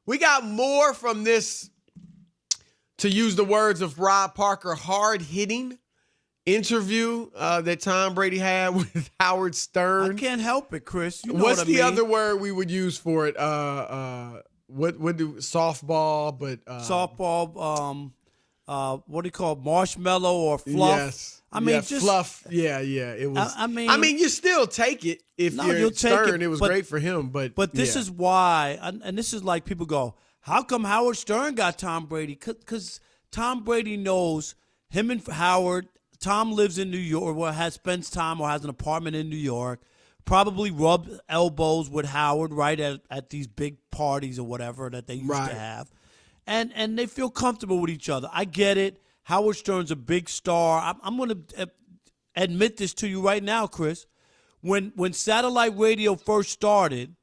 We got more from this, to use the words of Rob Parker, hard-hitting interview that Tom Brady had with Howard Stern. I can't help it, Chris. You know What's what I the mean? other word we would use for it? What do softball? But softball. What do you call it? Marshmallow or fluff? Yes. I mean, just fluff. Yeah. It was. I mean, you still take it if you're Stern. It was great for him, but this is why, and this is like people go, how come Howard Stern got Tom Brady? Because Tom Brady knows him and Howard. Tom lives in New York, or spends time or has an apartment in New York. Probably rubbed elbows with Howard right at these big parties or whatever that they used to have. And they feel comfortable with each other. I get it. Howard Stern's a big star. I'm going to admit this to you right now, Chris. When satellite radio first started,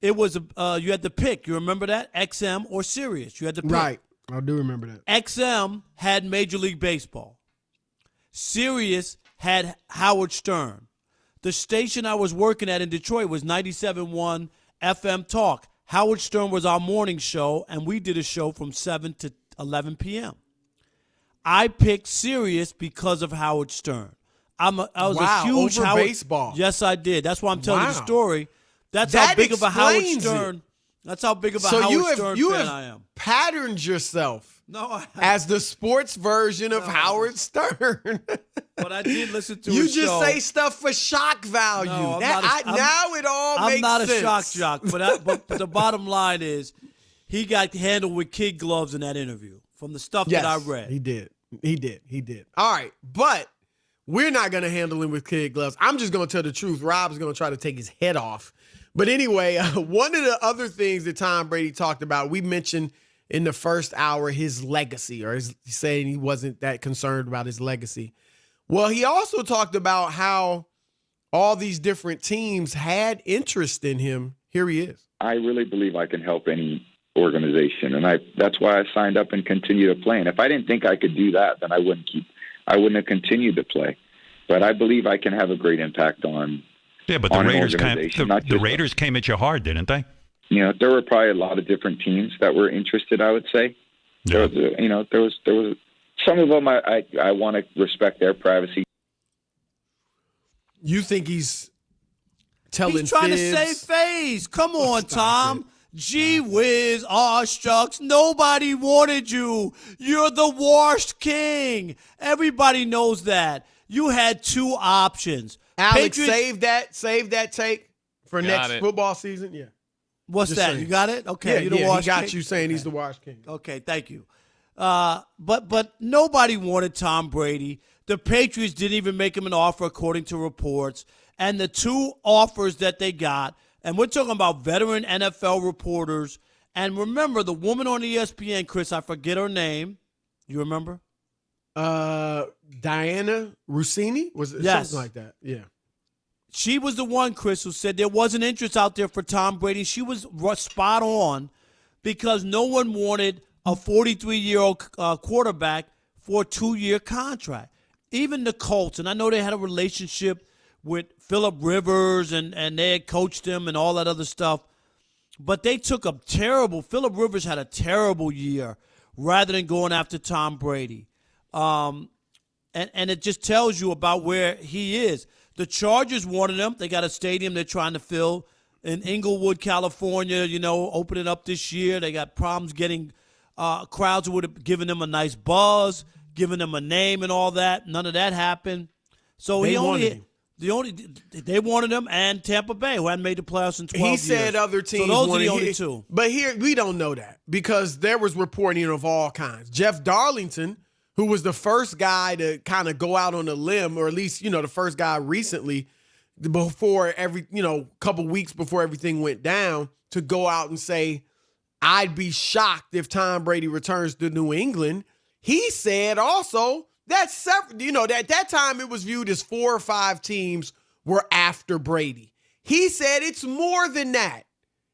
it was you had to pick. You remember that? XM or Sirius. You had to pick. Right. I do remember that. XM had Major League Baseball. Sirius had Howard Stern. The station I was working at in Detroit was 97.1 FM Talk. Howard Stern was our morning show, and we did a show from 7 to 11 p.m. I picked Sirius because of Howard Stern. I was a huge over Howard baseball. Yes, I did. That's why I'm telling you the story. That's that how big of a Howard explains Stern. It. That's how big of a Howard Stern fan I am. Patterned yourself. No, as the sports version of Howard Stern. But I did listen to you his show. You just say stuff for shock value. No, now it all makes sense. I'm not a shock jock, but the bottom line is he got handled with kid gloves in that interview from the stuff that I read. He did. All right, but we're not going to handle him with kid gloves. I'm just going to tell the truth. Rob's going to try to take his head off. But anyway, one of the other things that Tom Brady talked about, we mentioned in the first hour, his legacy, or saying he wasn't that concerned about his legacy. Well, he also talked about how all these different teams had interest in him. Here he is. I really believe I can help any organization, and that's why I signed up and continue to play. And if I didn't think I could do that, then I wouldn't have continued to play. But I believe I can have a great impact on. Yeah, but the Raiders came at you hard, didn't they? You know, there were probably a lot of different teams that were interested, I would say. Yeah. There was some of them I want to respect their privacy. You think he's telling He's trying fibs? To save face. Come on, Tom. Gee whiz, aw shucks, nobody wanted you. You're the washed king. Everybody knows that. You had two options. Alex, save that take for next football season. Yeah. What's Just that? saying. You got it? Okay. Yeah, you the wash he got king? you saying he's the wash king. Okay, thank you. But nobody wanted Tom Brady. The Patriots didn't even make him an offer according to reports. And the two offers that they got, and we're talking about veteran NFL reporters. And remember, the woman on ESPN, Chris, I forget her name. You remember? Diana Rossini? Was it something like that? Yeah. She was the one, Chris, who said there wasn't interest out there for Tom Brady. She was spot on because no one wanted a 43-year-old quarterback for a 2-year contract. Even the Colts, and I know they had a relationship with Phillip Rivers and they had coached him and all that other stuff, but they took a Phillip Rivers had a terrible year rather than going after Tom Brady. And it just tells you about where he is. The Chargers wanted him. They got a stadium they're trying to fill in Inglewood, California, opening up this year. They got problems getting crowds who would have given them a nice buzz, giving them a name and all that. None of that happened. So they wanted him, and Tampa Bay, who hadn't made the playoffs in 12 years. He said other teams so those wanted are the only two. But here, we don't know that because there was reporting of all kinds. Jeff Darlington, who was the first guy to kind of go out on a limb, or at least, the first guy recently, before couple weeks before everything went down, to go out and say, I'd be shocked if Tom Brady returns to New England. He said also that at that time it was viewed as 4 or 5 teams were after Brady. He said it's more than that.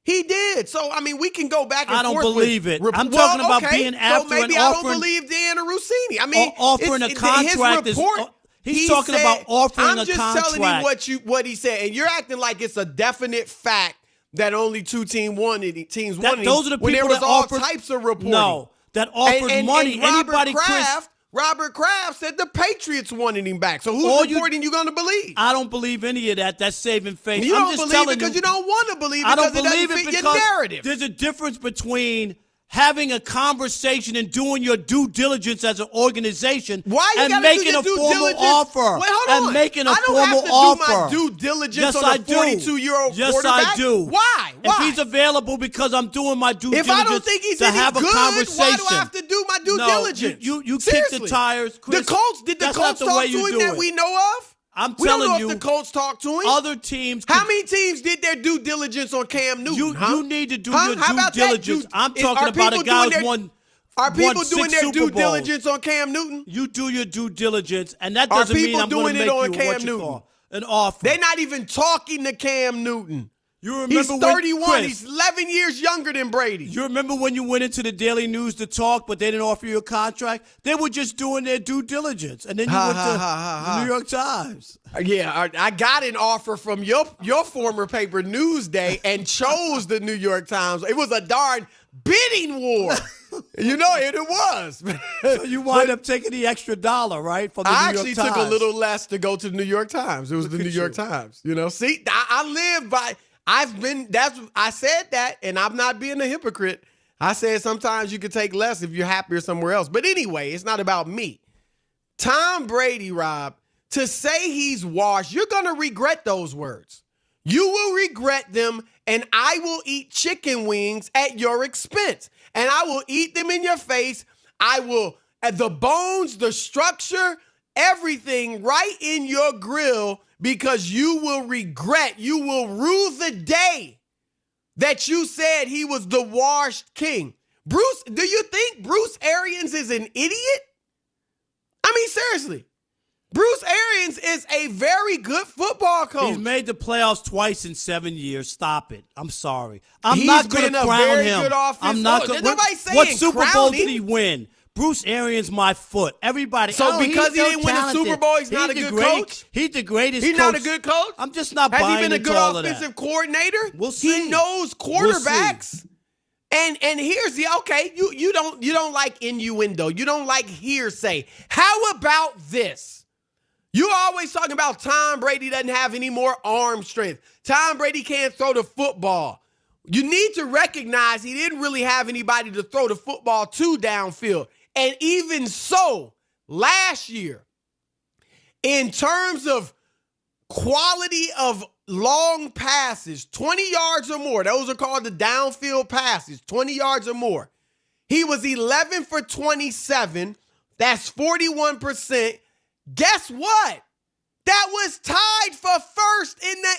He did. So, we can go back and forth. I don't believe it. I'm talking about being after so maybe and I offering. don't believe Diana Rossini. Offering a contract. He's talking about offering a contract. I'm just telling you what he said, and you're acting like it's a definite fact that only two teams wanted him. Those are the when there people was that all offered, types of reporting. No, that offered money. Robert Kraft said the Patriots wanted him back. So who's reporting you going to believe? I don't believe any of that. That's saving face. You I'm don't just believe telling it because you, you don't want to believe it I don't because it believe doesn't it fit because your narrative. there's a difference between having a conversation and doing your due diligence as an organization and making a formal offer. Wait, hold on. And making a I don't formal have to offer. do my due diligence Yes, on a 42-year-old quarterback. Yes, I do. Why? If he's available because I'm doing my due diligence if I don't think he's to any have good, a conversation. why do I have to do my due diligence? You kick the tires, Chris. Did the Colts talk to him that we know of? I'm we telling don't know you, if the Colts talked to him. Other teams. How many teams did their due diligence on Cam Newton? You need to do your due diligence. I'm talking about a guy who's won. Are people doing their due Super Bowls. diligence on Cam Newton? You do your due diligence, and that doesn't mean I'm going to make an offer. They're not even talking to Cam Newton. You remember he's 31. Chris, he's 11 years younger than Brady. You remember when you went into the Daily News to talk, but they didn't offer you a contract? They were just doing their due diligence, and then you went to the New York Times. Yeah, I got an offer from your former paper, Newsday, and chose the New York Times. It was a darn bidding war. You know, it was. So you wind up taking the extra $1, right? From the New York Times. I actually took a little less to go to the New York Times. It was the New York Times. You know, see, I live by. I said that, and I'm not being a hypocrite. I said sometimes you can take less if you're happier somewhere else. But anyway, it's not about me. Tom Brady, Rob, to say he's washed, you're going to regret those words. You will regret them, and I will eat chicken wings at your expense. And I will eat them in your face. I will, the bones, the structure, everything right in your grill, because you will regret, you will rue the day that you said he was the washed king. Bruce, do you think Bruce Arians is an idiot? I mean, seriously. Bruce Arians is a very good football coach. He's made the playoffs twice in 7 years. Stop it. I'm sorry. I'm not going to crown him. I'm not going to. What Super Bowl did he win? Bruce Arians, my foot. Everybody. So because he didn't win a Super Bowl, he's not a good coach? He's the greatest coach. He's not a good coach? I'm just not buying into all of that. Has he been a good offensive coordinator? We'll see. He knows quarterbacks. And here's the you don't like innuendo. You don't like hearsay. How about this? You always talking about Tom Brady doesn't have any more arm strength. Tom Brady can't throw the football. You need to recognize he didn't really have anybody to throw the football to downfield. And even so, last year, in terms of quality of long passes, 20 yards or more, those are called the downfield passes, 20 yards or more. He was 11 for 27. That's 41%. Guess what? That was tied for first in the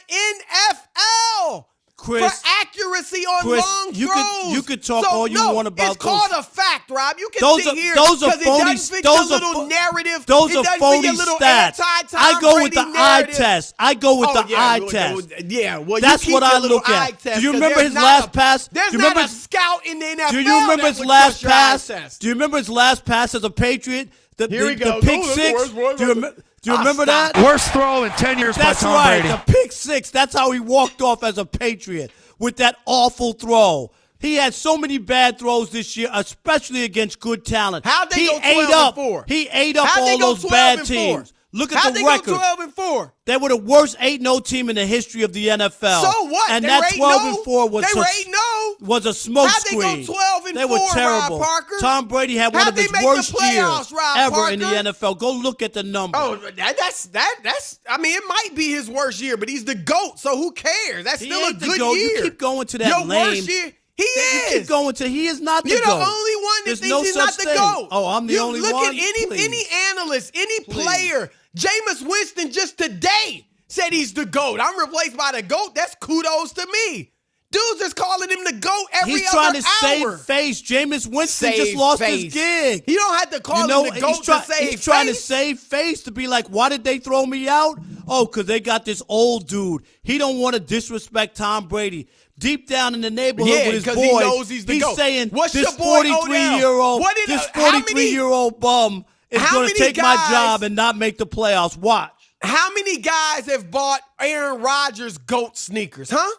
NFL. Chris, for accuracy on long throws. You could talk all you want about it's called a fact, Rob. You can sit here because it doesn't fit your little narrative. Those are phony stats. I go with the eye test. I go with the eye test. Yeah, well, that's what I look at. Do you remember his last pass? There's not a scout in the NFL. Do you remember his last pass? Do you remember his last pass as a Patriot? Here we go. The pick six. Do you remember that? Worst throw in 10 years by Tom Brady. That's right, the pick six. That's how he walked off as a Patriot, with that awful throw. He had so many bad throws this year, especially against good talent. How'd they go 12-4? He ate up all those bad teams. Look at the record. How'd they go 12-4? They were the worst 8-0 team in the history of the NFL. So what? And that 12-4 was a smoke screen. How'd they go 12-4, They were terrible. Rob Parker? Tom Brady had one of his worst years ever in the Parker? NFL. Go look at the numbers. Oh, that's. I mean, it might be his worst year, but he's the GOAT, so who cares? That's still a good year. You keep going to that lame. Your worst year. He is. You keep going to. He is not the GOAT. You're the only one that thinks he's not the GOAT. Oh, I'm the only one. Look at any analyst, any player. Jameis Winston just today said he's the GOAT. I'm replaced by the GOAT. That's kudos to me. Dude's just calling him the GOAT every other hour. He's trying to save face. Jameis Winston just lost his gig. You don't have to call him the GOAT to save face. He's trying to save face to be like, why did they throw me out? Oh, because they got this old dude. He don't want to disrespect Tom Brady. Deep down in the neighborhood with his boys, he knows he's the GOAT. Saying What's this your boy 43-year-old bum is going to take my job and not make the playoffs. Watch. How many guys have bought Aaron Rodgers GOAT sneakers, huh?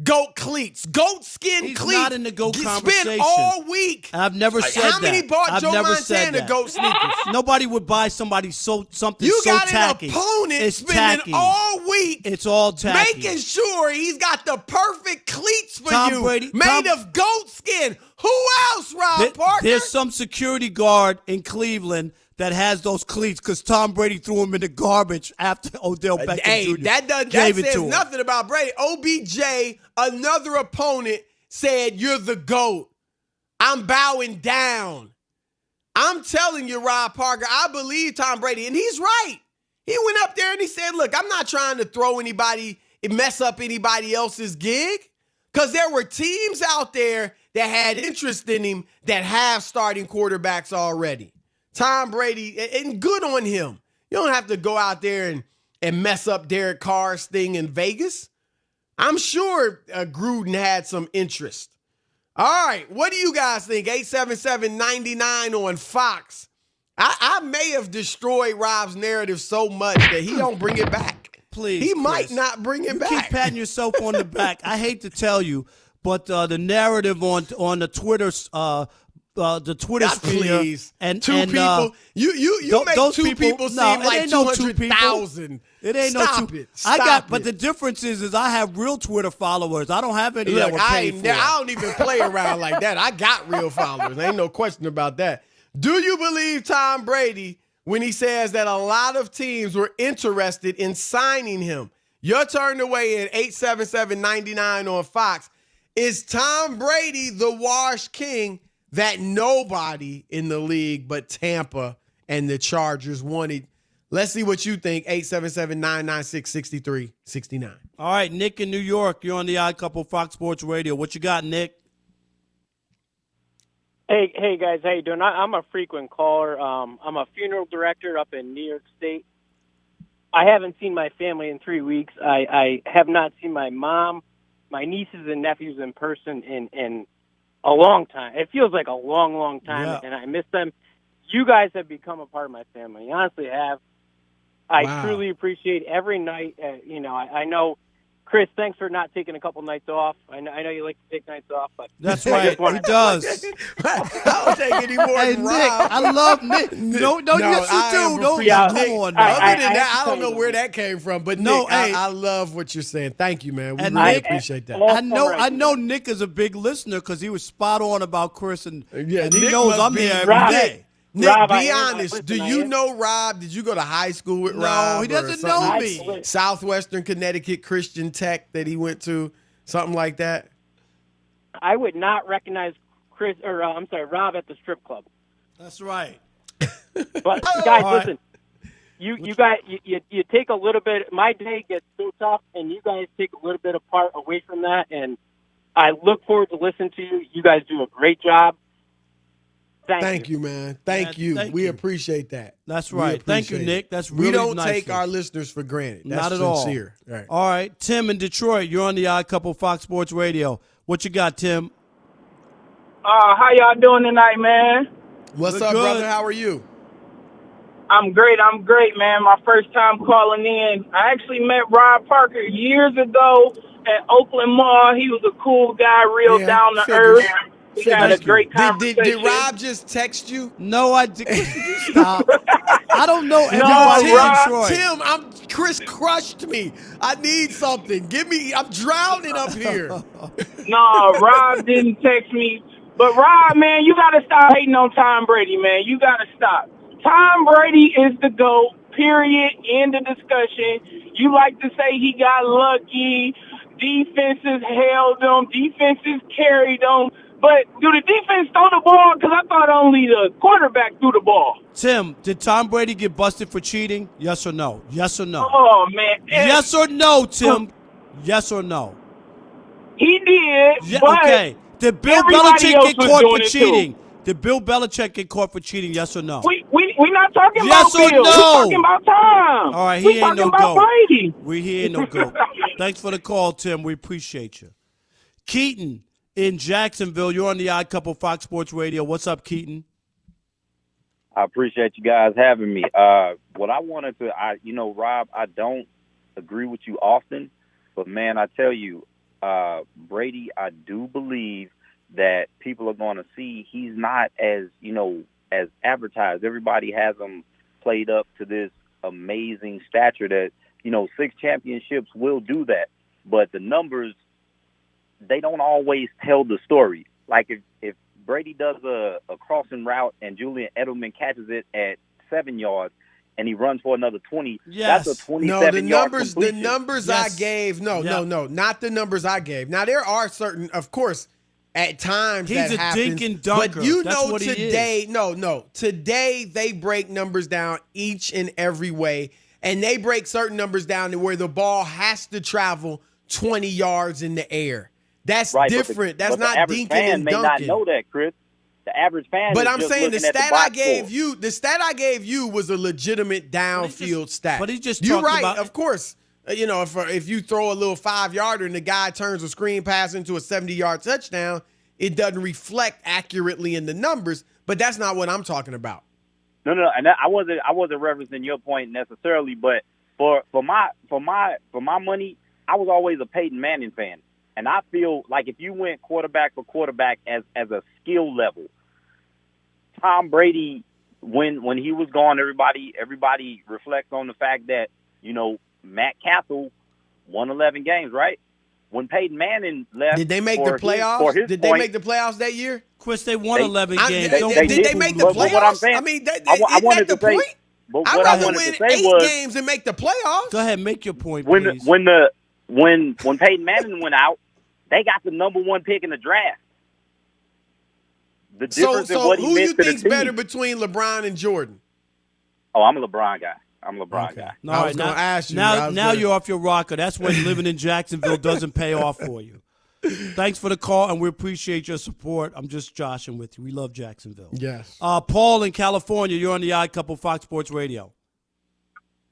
goat cleats, goat skin He's cleats. not in the goat Spent conversation. all week. I've never said that. How many bought I've Joe never said Montana that. goat sneakers? Nobody would buy somebody something You so got tacky. an opponent It's spending tacky. all week. It's all tacky. Making sure he's got the perfect cleats for Tom you, Brady- made of goat skin. Who else, Rob Parker? There's some security guard in Cleveland that has those cleats because Tom Brady threw them in the garbage after Odell Beckham Hey, Jr. that gave it says to him. nothing about Brady. OBJ, another opponent, said, "You're the GOAT. I'm bowing down." I'm telling you, Rob Parker, I believe Tom Brady, and he's right. He went up there and he said, "Look, I'm not trying to throw anybody, mess up anybody else's gig," because there were teams out there that had interest in him that have starting quarterbacks already. Tom Brady, and good on him. You don't have to go out there and mess up Derek Carr's thing in Vegas. I'm sure Gruden had some interest. All right, what do you guys think? 877-99 on Fox. I may have destroyed Rob's narrative so much that he don't bring it back. Please, He Chris, might not bring it back. Keep patting yourself on the back. I hate to tell you, but the narrative on the Twitter sphere Please. and two and, people. You make those two people no, seem it like ain't no two people. 200,000. It ain't Stop no two. it. Stop but it. the difference is I have real Twitter followers. I don't have any that Look, were I paid for. don't even play around like that. I got real followers. Ain't no question about that. Do you believe Tom Brady when he says that a lot of teams were interested in signing him? Your turn to weigh in, 877-99 on Fox. Is Tom Brady the wash king that nobody in the league but Tampa and the Chargers wanted? Let's see what you think, 877-996-6369. All right, Nick in New York. You're on the Odd Couple Fox Sports Radio. What you got, Nick? Hey guys, how you doing? I'm a frequent caller. I'm a funeral director up in New York State. I haven't seen my family in 3 weeks. I have not seen my mom, my nieces and nephews in person in a long time. It feels like a long, long time, and I miss them. You guys have become a part of my family. You honestly have. I truly appreciate every night. I know, Chris, thanks for not taking a couple nights off. I know you like to take nights off, but that's right. He does. I don't take any more Hey, than Nick, Rob. I love Nick. No, yes, you do. Come on, now. Other than that, I don't know where that came from, but No, Nick, hey. I love what you're saying. Thank you, man. We And really Nick, appreciate that. I know Nick is a big listener because he was spot on about Chris, and he Nick knows must I'm be- here every Rob, day. Nick, Rob, be honest. Do you am. know Rob? Did you go to high school with Rob? No, he or doesn't something? know me. Southwestern Connecticut Christian Tech that he went to, something like that. I would not recognize Rob at the strip club. That's right. But guys, listen, you guys, you take a little bit. My day gets so tough, and you guys take a little bit apart away from that. And I look forward to listening to you. You guys do a great job. Thank you, man. Thank you. We appreciate that. That's right. Thank you, Nick. That's really we don't nice take of our you. listeners for granted. That's Not at sincere. all. All right, Tim in Detroit. You're on the Odd Couple Fox Sports Radio. What you got, Tim? How y'all doing tonight, man? What's We're up, good. brother? How are you? I'm great, man. My first time calling in. I actually met Rob Parker years ago at Oakland Mall. He was a cool guy, real down to earth. We had a great conversation. Did Rob just text you? No, I did. Stop. I don't know No, everybody in Rob. Detroit. Chris crushed me. I need something. I'm drowning up here. No, Rob didn't text me. But Rob, man, you got to stop hating on Tom Brady, man. You got to stop. Tom Brady is the GOAT, period, end of discussion. You like to say he got lucky, defenses held him, defenses carried him. But do the defense throw the ball? Because I thought only the quarterback threw the ball. Tim, did Tom Brady get busted for cheating? Yes or no? Yes or no? Oh, man. Yes or no, Tim? Yes or no? He did, Yeah, but okay. Did Bill everybody Belichick else get was caught doing for it, cheating? Did Bill Belichick get caught for cheating? Yes or no? we not talking Yes about or Bill. no? We're talking about Tom. All right, he we ain't talking no about GOAT. Brady. He ain't no GOAT. Thanks for the call, Tim. We appreciate you. Keaton in Jacksonville. You're on the Odd Couple Fox Sports Radio. What's up, Keaton? I appreciate you guys having me. What I wanted to, Rob, I don't agree with you often, but man, I tell you, Brady, I do believe that people are going to see he's not as, as advertised. Everybody has him played up to this amazing stature that, 6 championships will do that. But the numbers, they don't always tell the story. Like if Brady does a crossing route and Julian Edelman catches it at 7 yards, and he runs for another 20. Yes. That's a 27-yard completion. The numbers Yes. I gave, no, not the numbers I gave. Now, there are certain, of course, at times He's that a happens. dink and dunker. But That's what he today, is. today they break numbers down each and every way, and they break certain numbers down to where the ball has to travel 20 yards in the air. That's right, different. But That's the not average dinking fan and may dunking. not know that, Chris. The average fan But is I'm just saying the looking at stat box I gave score. you, was a legitimate downfield stat. but he just You're talked right, about- of course. If you throw a little 5-yarder and the guy turns a screen pass into a 70-yard touchdown, it doesn't reflect accurately in the numbers. But that's not what I'm talking about. No, and I wasn't referencing your point necessarily, but for my money, I was always a Peyton Manning fan, and I feel like if you went quarterback for quarterback as a skill level, Tom Brady, when he was gone, everybody reflects on the fact that Matt Castle won 11 games, right? When Peyton Manning left, Did they make the playoffs? Did they make the playoffs that year? Chris, they won 11 games. Did they make the playoffs? But what I'm saying, I mean, I wanted the to say, point? but I'd what I rather wanted win to say 8 was, games and make the playoffs. Go ahead, make your point, when please. when Peyton Manning went out, they got the number 1 pick in the draft. The difference in what he who meant you to the think's team. better between LeBron and Jordan? Oh, I'm a LeBron guy. Guy. No, I was going to ask you. Now you're off your rocker. That's when living in Jacksonville doesn't pay off for you. Thanks for the call, and we appreciate your support. I'm just joshing with you. We love Jacksonville. Yes. Paul in California, you're on the Odd Couple Fox Sports Radio.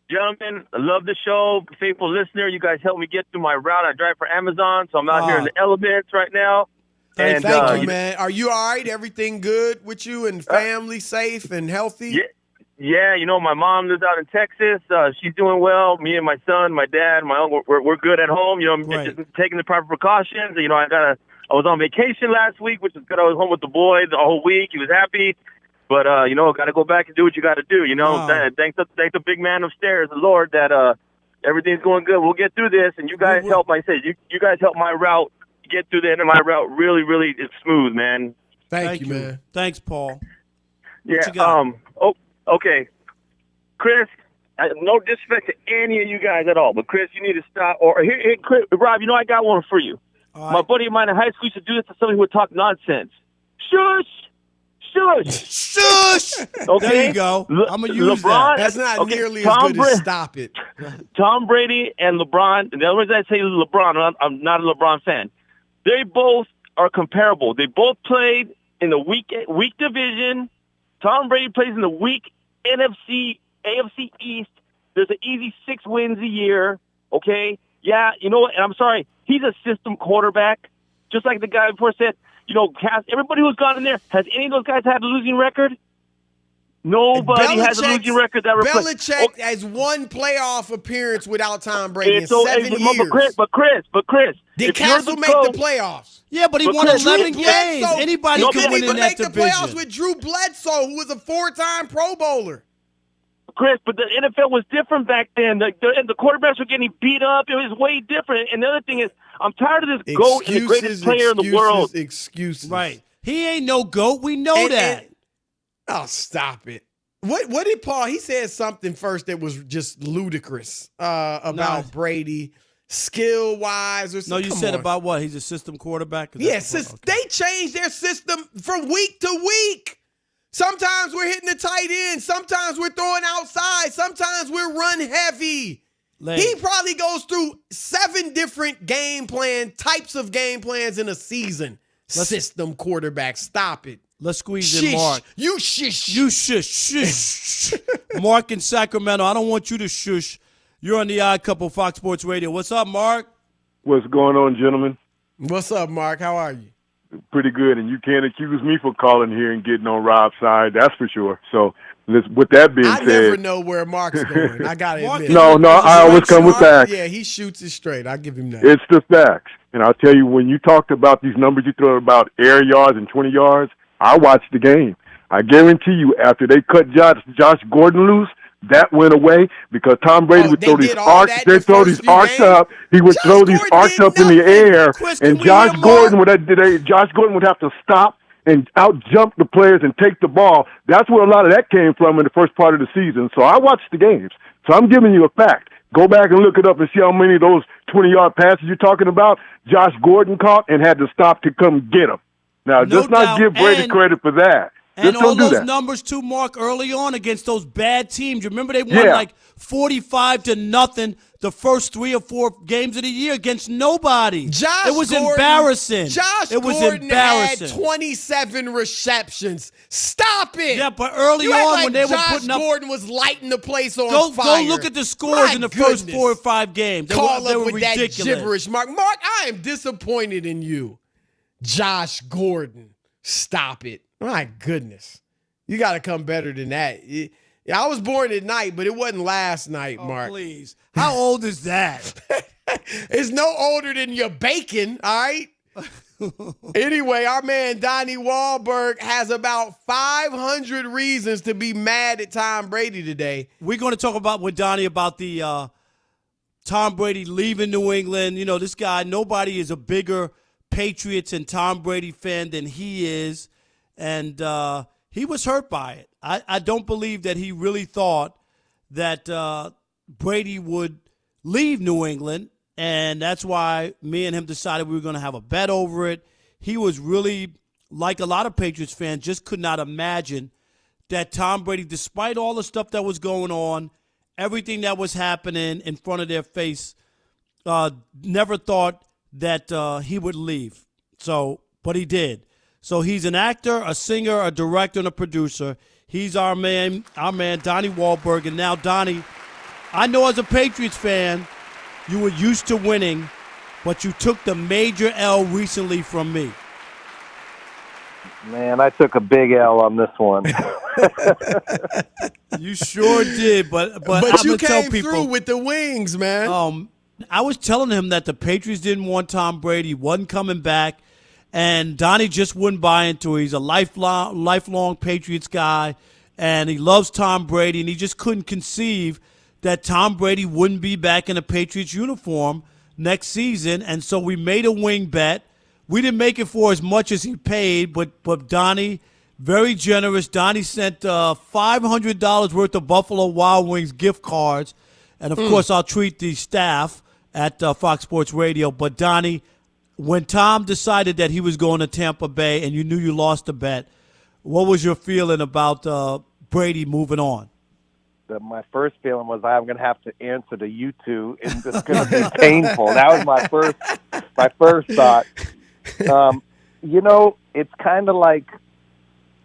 Gentlemen, I love the show. Faithful listener, you guys help me get through my route. I drive for Amazon, so I'm out here in the elements right now. Thank you, man. Are you all right? Everything good with you and family, safe and healthy? Yeah, my mom lives out in Texas. She's doing well. Me and my son, my dad, my uncle, we're good at home. Just taking the proper precautions. I was on vacation last week, which is good. I was home with the boy the whole week. He was happy. But, got to go back and do what you got to do. Thanks the big man upstairs, the Lord, that everything's going good. We'll get through this. And you guys help, like I said, you guys help my route get through the end of my route really, really smooth, man. Thank you, man. Thanks, Paul. Yeah. Okay. Chris, no disrespect to any of you guys at all, but Chris, you need to stop. Or here, Chris, Rob, I got one for you. All right. My buddy of mine in high school used to do this to somebody who would talk nonsense. Shush! Okay? There you go. I'm going to use LeBron, that. That's not nearly as good as stop it. Tom Brady and LeBron, and the only reason I say LeBron, I'm not a LeBron fan, they both are comparable. They both played in the weak division. Tom Brady plays in the weak AFC East. There's an easy 6 wins a year, okay? Yeah, you know what? And I'm sorry, he's a system quarterback. Just like the guy before said, everybody who's gone in there, has any of those guys had a losing record? Nobody has a losing record that reflects. Belichick has 1 playoff appearance without Tom Brady in 7 years. But Chris. Did Castle make the playoffs? Yeah, but he won 11 games. Anybody can win in that division. He make the playoffs with Drew Bledsoe, who was a 4-time Pro Bowler. Chris, but the NFL was different back then. The quarterbacks were getting beat up. It was way different. And the other thing is, I'm tired of this GOAT and the greatest player in the world. Excuses. Right. He ain't no GOAT. We know that. Oh, stop it. What did Paul? He said something first that was just ludicrous about Brady, skill wise or something. No, you said about what? He's a system quarterback? Yes, they changed their system from week to week. Sometimes we're hitting the tight end. Sometimes we're throwing outside. Sometimes we're run heavy. He probably goes through 7 different types of game plans in a season. System quarterback. Stop it. Let's squeeze in Mark. You shush. You shush. Mark in Sacramento, I don't want you to shush. You're on the Odd Couple Fox Sports Radio. What's up, Mark? What's going on, gentlemen? What's up, Mark? How are you? Pretty good, and you can't accuse me for calling here and getting on Rob's side. That's for sure. So With that being I said, never know where Mark's going. I gotta Mark admit. is No, a I always straight come with shot. facts. Yeah, he shoots it straight. I give him that. It's the facts. And I'll tell you, when you talked about these numbers you throw about air yards and 20 yards, I watched the game. I guarantee you, after they cut Josh Gordon loose, that went away because Tom Brady would throw these arcs. They throw these arcs up. He would throw these arcs up in the air, Chris, and can we hear Josh Gordon would have to stop and out jump the players and take the ball. That's where a lot of that came from in the first part of the season. So I watched the games. So I'm giving you a fact. Go back and look it up and see how many of those 20-yard passes you're talking about Josh Gordon caught and had to stop to come get them. Now, No just not doubt. give Brady And- credit for that. And Just all don't do those that. numbers too, Mark, early on against those bad teams. You remember they won Yeah. like 45-0 the first 3 or 4 games of the year against nobody. Josh it was Gordon, embarrassing. Josh it was Gordon embarrassing. had 27 receptions. Stop it. Yeah, but early You act on like when they were Josh putting up, Gordon was lighting the place on fire. go look at the scores in the first 4 or 5 games. They Call were up with ridiculous. that gibberish, Mark. Mark, I am disappointed in you. Josh Gordon, stop it. My goodness. You got to come better than that. I was born at night, but it wasn't last night, Mark. Please. How old is that? It's no older than your bacon, all right? Anyway, our man Donnie Wahlberg has about 500 reasons to be mad at Tom Brady today. We're going to talk about with Donnie about the Tom Brady leaving New England. You know, this guy, nobody is a bigger Patriots and Tom Brady fan than he is. And he was hurt by it. I don't believe that he really thought that Brady would leave New England, and that's why me and him decided we were going to have a bet over it. He was really, like a lot of Patriots fans, just could not imagine that Tom Brady, despite all the stuff that was going on, everything that was happening in front of their face, never thought that he would leave. So, but he did. So he's an actor, a singer, a director, and a producer. He's our man, Donnie Wahlberg. And now, Donnie, I know as a Patriots fan, you were used to winning, but you took the major L recently from me. Man, I took a big L on this one. You sure did, but But I'm you gonna tell came people, through with the wings, man. I was telling him that the Patriots didn't want Tom Brady, wasn't coming back, and Donnie just wouldn't buy into it. He's a lifelong Patriots guy, and he loves Tom Brady, and he just couldn't conceive that Tom Brady wouldn't be back in a Patriots uniform next season, and so we made a wing bet. We didn't make it for as much as he paid, but Donnie, very generous. Donnie sent $500 worth of Buffalo Wild Wings gift cards, and of course I'll treat the staff at Fox Sports Radio. But Donnie, when Tom decided that he was going to Tampa Bay and you knew you lost the bet, what was your feeling about Brady moving on? My first feeling was I'm going to have to answer to you two, and it's going to be painful. That was my first thought. You know, it's kind of like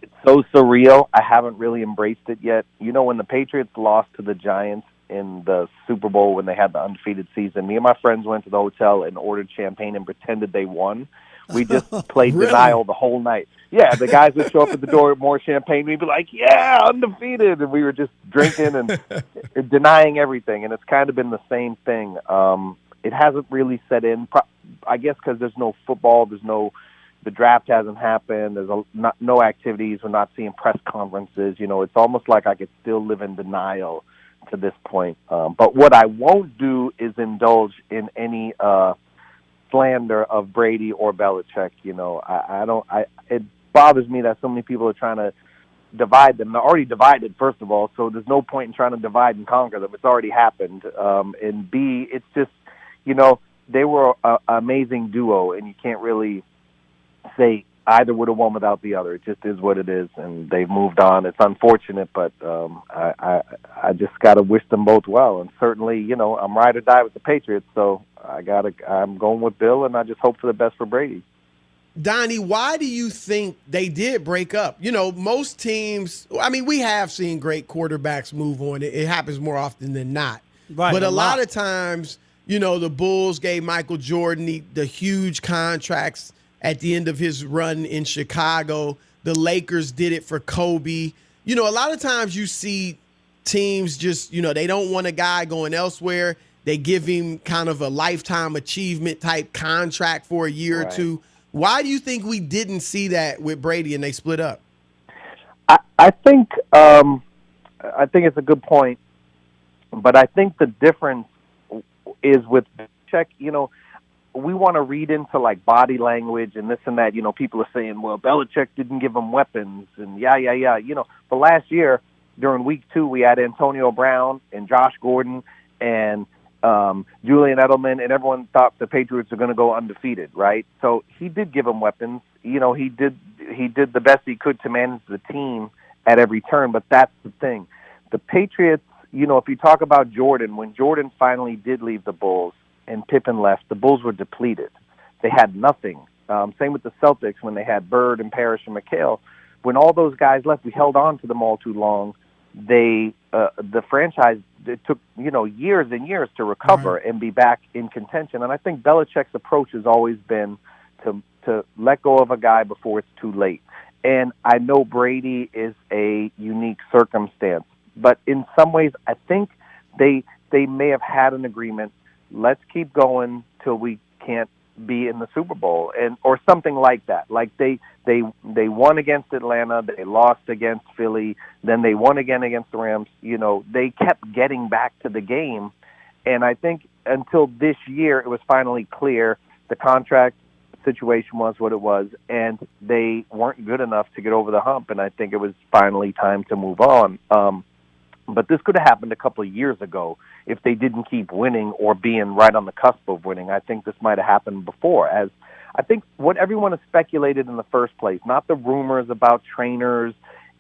it's so surreal. I haven't really embraced it yet. You know, when the Patriots lost to the Giants in the Super Bowl when they had the undefeated season, me and my friends went to the hotel and ordered champagne and pretended they won. We just played Really? denial the whole night. Yeah, the guys would show up at the door with more champagne. We'd be like, yeah, undefeated. And we were just drinking and denying everything. And it's kind of been the same thing. It hasn't really set in, I guess, because there's no football. The draft hasn't happened. There's no activities. We're not seeing press conferences. You know, it's almost like I could still live in denial to this point. But what I won't do is indulge in any slander of Brady or Belichick. You know, it bothers me that so many people are trying to divide them. They're already divided, first of all, so there's no point in trying to divide and conquer them. It's already happened. And B, it's just, you know, they were an amazing duo, and you can't really say either would have won without the other. It just is what it is, and they've moved on. It's unfortunate, but I just got to wish them both well. And certainly, you know, I'm ride or die with the Patriots, so I'm going with Bill, and I just hope for the best for Brady. Donnie, why do you think they did break up? You know, most teams, I mean, we have seen great quarterbacks move on. It happens more often than not. Right, but a lot of times, you know, the Bulls gave Michael Jordan the huge contracts at the end of his run in Chicago. The Lakers did it for Kobe. a lot of times you see teams just, they don't want a guy going elsewhere. They give him kind of a lifetime achievement type contract for a year or two. Why do you think we didn't see that with Brady and they split up? I think it's a good point, but I think the difference is with Belichick. We want to read into like body language and this and that. People are saying, well, Belichick didn't give him weapons and yeah. But last year during week 2, we had Antonio Brown and Josh Gordon and Julian Edelman, and everyone thought the Patriots were going to go undefeated, right? So he did give them weapons. He did the best he could to manage the team at every turn. But that's the thing. The Patriots, if you talk about Jordan, when Jordan finally did leave the Bulls, and Pippen left, the Bulls were depleted. They had nothing. Same with the Celtics when they had Bird and Parrish and McHale. When all those guys left, we held on to them all too long. The franchise, it took years and years to recover and be back in contention. And I think Belichick's approach has always been to let go of a guy before it's too late. And I know Brady is a unique circumstance, but in some ways, I think they may have had an agreement. Let's keep going till we can't be in the Super Bowl, or something like that. Like they won against Atlanta, they lost against Philly, then they won again against the Rams. They kept getting back to the game, and I think until this year it was finally clear the contract situation was what it was, and they weren't good enough to get over the hump. And I think it was finally time to move on. But this could have happened a couple of years ago if they didn't keep winning or being right on the cusp of winning. I think this might have happened before. As I think what everyone has speculated in the first place, not the rumors about trainers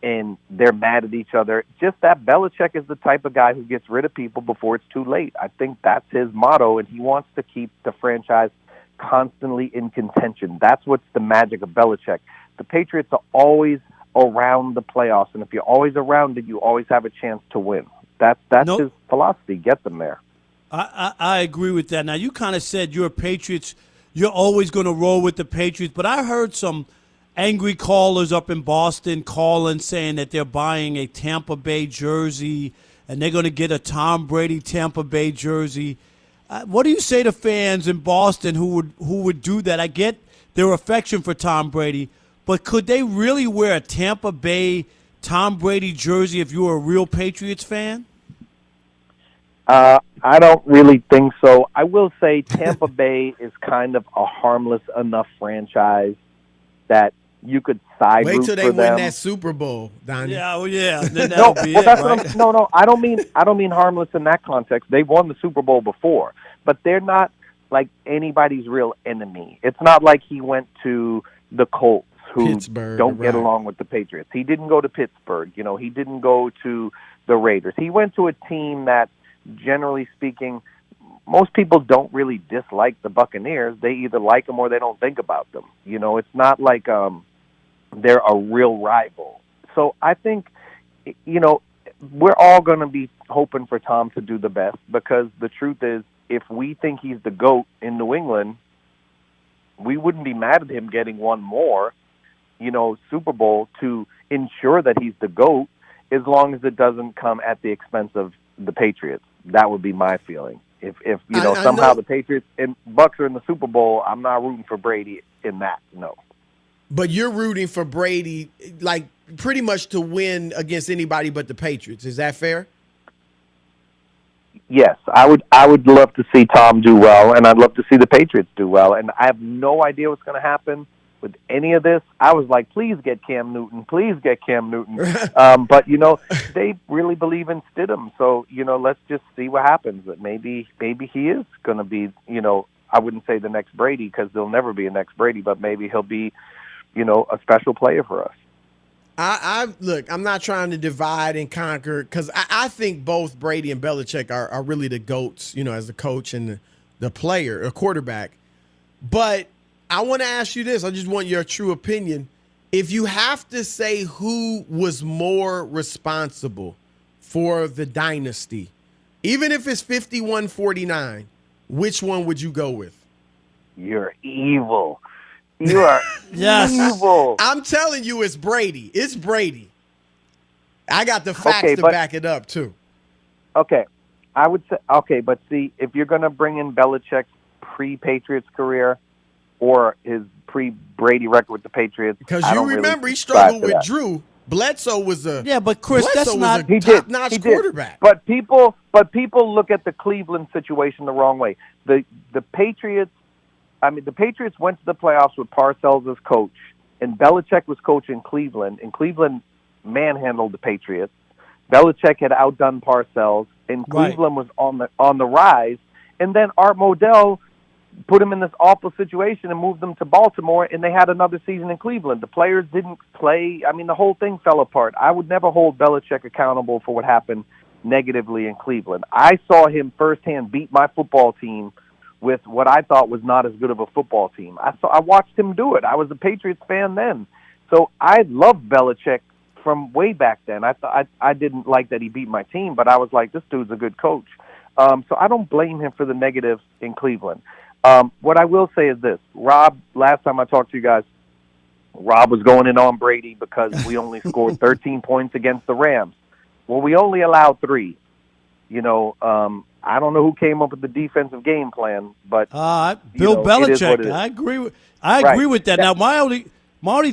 and they're mad at each other, just that Belichick is the type of guy who gets rid of people before it's too late. I think that's his motto, and he wants to keep the franchise constantly in contention. That's what's the magic of Belichick. The Patriots are always around the playoffs, and if you're always around it, you always have a chance to win. That's his philosophy. Get them there. I agree with that. Now, you kind of said you're Patriots, you're always going to roll with the Patriots, but I heard some angry callers up in Boston calling, saying that they're buying a Tampa Bay jersey and they're going to get a Tom Brady Tampa Bay jersey. What do you say to fans in Boston who would do that? I get their affection for Tom Brady, but could they really wear a Tampa Bay Tom Brady jersey if you were a real Patriots fan? I don't really think so. I will say Tampa Bay is kind of a harmless enough franchise that you could side root for them. Wait till they win that Super Bowl, Donnie. Yeah, well, yeah. Then that'll be it, right? No. I don't mean harmless in that context. They've won the Super Bowl before, but they're not like anybody's real enemy. It's not like he went to the Colts, who don't get along with the Patriots. He didn't go to Pittsburgh. He didn't go to the Raiders. He went to a team that, generally speaking, most people don't really dislike the Buccaneers. They either like them or they don't think about them. It's not like they're a real rival. So I think, we're all going to be hoping for Tom to do the best, because the truth is, if we think he's the GOAT in New England, we wouldn't be mad at him getting one more, Super Bowl to ensure that he's the GOAT, as long as it doesn't come at the expense of the Patriots. That would be my feeling. If somehow the Patriots and Bucs are in the Super Bowl, I'm not rooting for Brady in that, no. But you're rooting for Brady, like, pretty much to win against anybody but the Patriots. Is that fair? Yes, I would love to see Tom do well, and I'd love to see the Patriots do well. And I have no idea what's going to happen with any of this. I was like, please get Cam Newton. Please get Cam Newton. But, they really believe in Stidham. So, let's just see what happens. But maybe he is going to be, I wouldn't say the next Brady, because there'll never be a next Brady, but maybe he'll be, a special player for us. Look, I'm not trying to divide and conquer, because I think both Brady and Belichick are really the GOATs, as the coach and the player, a quarterback. But I want to ask you this. I just want your true opinion. If you have to say who was more responsible for the dynasty, even if it's 51-49, which one would you go with? You're evil. You are yes. evil. I'm telling you, it's Brady. It's Brady. I got the facts to back it up too. Okay, I would say but see, if you're going to bring in Belichick's pre-Patriots career or his pre-Brady record with the Patriots, because you remember he struggled with Drew. Bledsoe was but Chris, Bledsoe that's not a top-notch quarterback. But people look at the Cleveland situation the wrong way. The Patriots, the Patriots went to the playoffs with Parcells as coach, and Belichick was coaching Cleveland, and Cleveland manhandled the Patriots. Belichick had outdone Parcells, and Cleveland was on the rise. And then Art Modell put him in this awful situation and moved them to Baltimore, and they had another season in Cleveland. The players didn't play. The whole thing fell apart. I would never hold Belichick accountable for what happened negatively in Cleveland. I saw him firsthand beat my football team with what I thought was not as good of a football team. I watched him do it. I was a Patriots fan then. So I loved Belichick from way back then. I didn't like that he beat my team, but I was like, this dude's a good coach. So I don't blame him for the negatives in Cleveland. What I will say is this. Rob, last time I talked to you guys, Rob was going in on Brady because we only scored 13 points against the Rams. Well, we only allowed 3. I don't know who came up with the defensive game plan, but Bill Belichick. I agree with that. Now, my only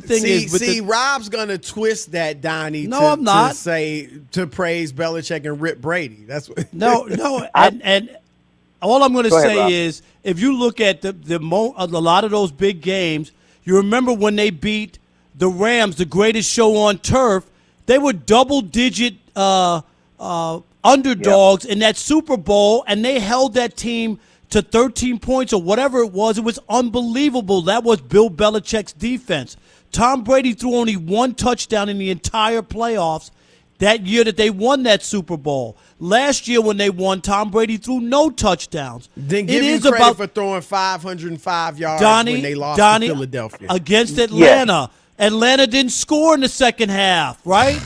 thing is Rob's gonna twist that, Donnie. I'm not. To praise Belichick and rip Brady. That's what. No, and all I'm going to say Rob. is, if you look at a lot of those big games, you remember when they beat the Rams, the greatest show on turf. They were double-digit underdogs in that Super Bowl, and they held that team to 13 points or whatever it was. It was unbelievable. That was Bill Belichick's defense. Tom Brady threw only 1 touchdown in the entire playoffs that year that they won that Super Bowl. Last year when they won, Tom Brady threw no touchdowns. Then give him credit for throwing 505 yards when they lost to Philadelphia. Against Atlanta. Yeah. Atlanta didn't score in the second half, right?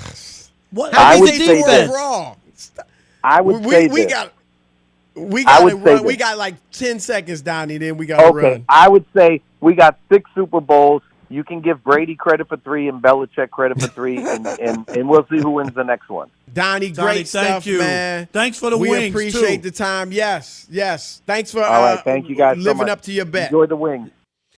What? How did they score overall? I would say we got to run. We got like 10 seconds, Donnie, then we got to run. Okay, I would say we got 6 Super Bowls. You can give Brady credit for 3 and Belichick credit for 3, and we'll see who wins the next one. Donnie, great stuff, man. Thanks for the wings, We appreciate the time. Yes. Thanks for all right, thank you guys living so much. up to your bet. Enjoy the wings.